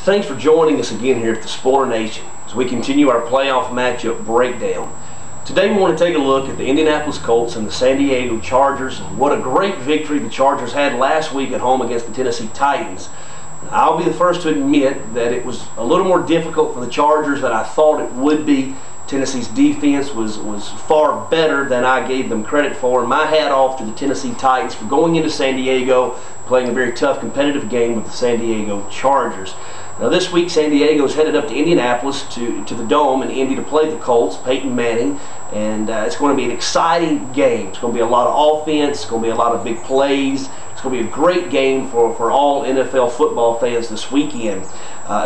Thanks for joining us again here at the Spoiler Nation as we continue our playoff matchup breakdown. Today we want to take a look at the Indianapolis Colts and the San Diego Chargers, and what a great victory the Chargers had last week at home against the Tennessee Titans. I'll be the first to admit that it was a little more difficult for the Chargers than I thought it would be. Tennessee's defense was far better than I gave them credit for, and my hat off to the Tennessee Titans for going into San Diego, playing a very tough competitive game with the San Diego Chargers. Now this week San Diego's headed up to Indianapolis to the Dome in Indy to play the Colts, Peyton Manning, and it's going to be an exciting game. It's going to be a lot of offense, it's going to be a lot of big plays. It's going to be a great game for all NFL football fans this weekend.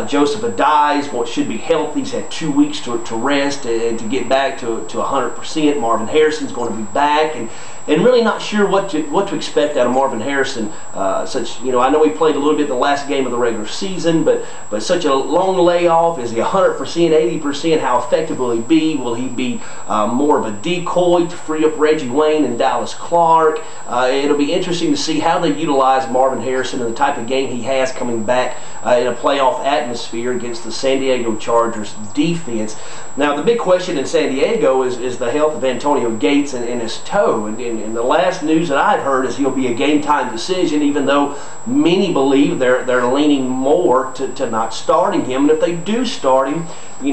Joseph Adai's what should be healthy. He's had 2 weeks to rest and to get back to 100%. Marvin Harrison's going to be back, and really not sure what to expect out of Marvin Harrison. I know he played a little bit in the last game of the regular season, but such a long layoff. Is he 100%, 80%? How effective will he be? Will he be more of a decoy to free up Reggie Wayne and Dallas Clark? It'll be interesting to see how they utilize Marvin Harrison and the type of game he has coming back in a playoff atmosphere against the San Diego Chargers defense. Now the big question in San Diego is the health of Antonio Gates and his toe, and the last news that I've heard is he'll be a game time decision, even though many believe they're leaning more to not starting him. And if they do start him,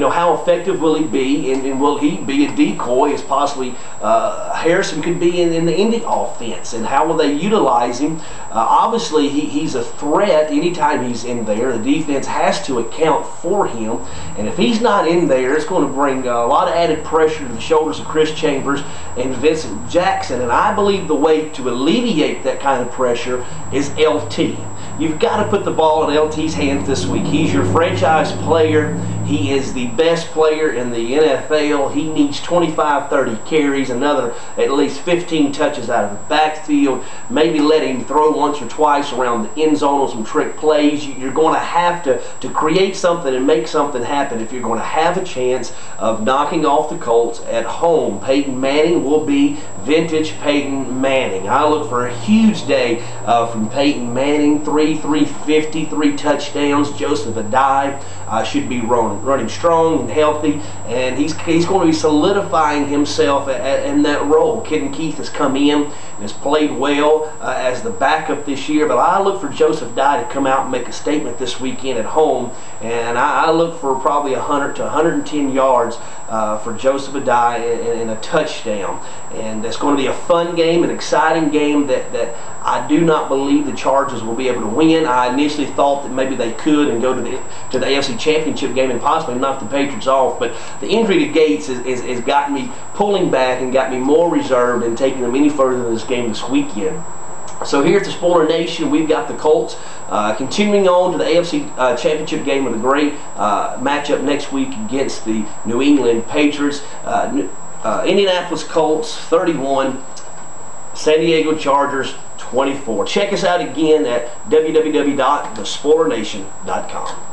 how effective will he be, and will he be a decoy as possibly Harrison could be in the Indy offense, and how will they utilize him? Obviously he's a threat anytime he's in there. The defense has to account for him, and if he's not in there, it's going to bring a lot of added pressure to the shoulders of Chris Chambers and Vincent Jackson. And I believe the way to alleviate that kind of pressure is LT. You've got to put the ball in LT's hands this week. He's your franchise player. He is the best player in the NFL. He needs 25, 30 carries, another at least 15 touches out of the backfield. Maybe let him throw once or twice around the end zone on some trick plays. You're going to have to create something and make something happen if you're going to have a chance of knocking off the Colts at home. Peyton Manning will be vintage Peyton Manning. I look for a huge day from Peyton Manning. 350, 3 touchdowns. Joseph Adai should be running strong and healthy, and he's going to be solidifying himself in that role. Kidden Keith has come in and has played well as the backup this year, but I look for Joseph Adai to come out and make a statement this weekend at home, and I look for probably 100 to 110 yards for Joseph Adai and a touchdown. And it's going to be a fun game, an exciting game that I do not believe the Chargers will be able to win. I initially thought that maybe they could and go to the AFC Championship game and possibly knock the Patriots off, but the injury to Gates has got me pulling back and got me more reserved and taking them any further in this game this weekend. So here at the Spoiler Nation, we've got the Colts continuing on to the AFC Championship game with a great matchup next week against the New England Patriots. Indianapolis Colts 31, San Diego Chargers 24. Check us out again at www.thespoilernation.com.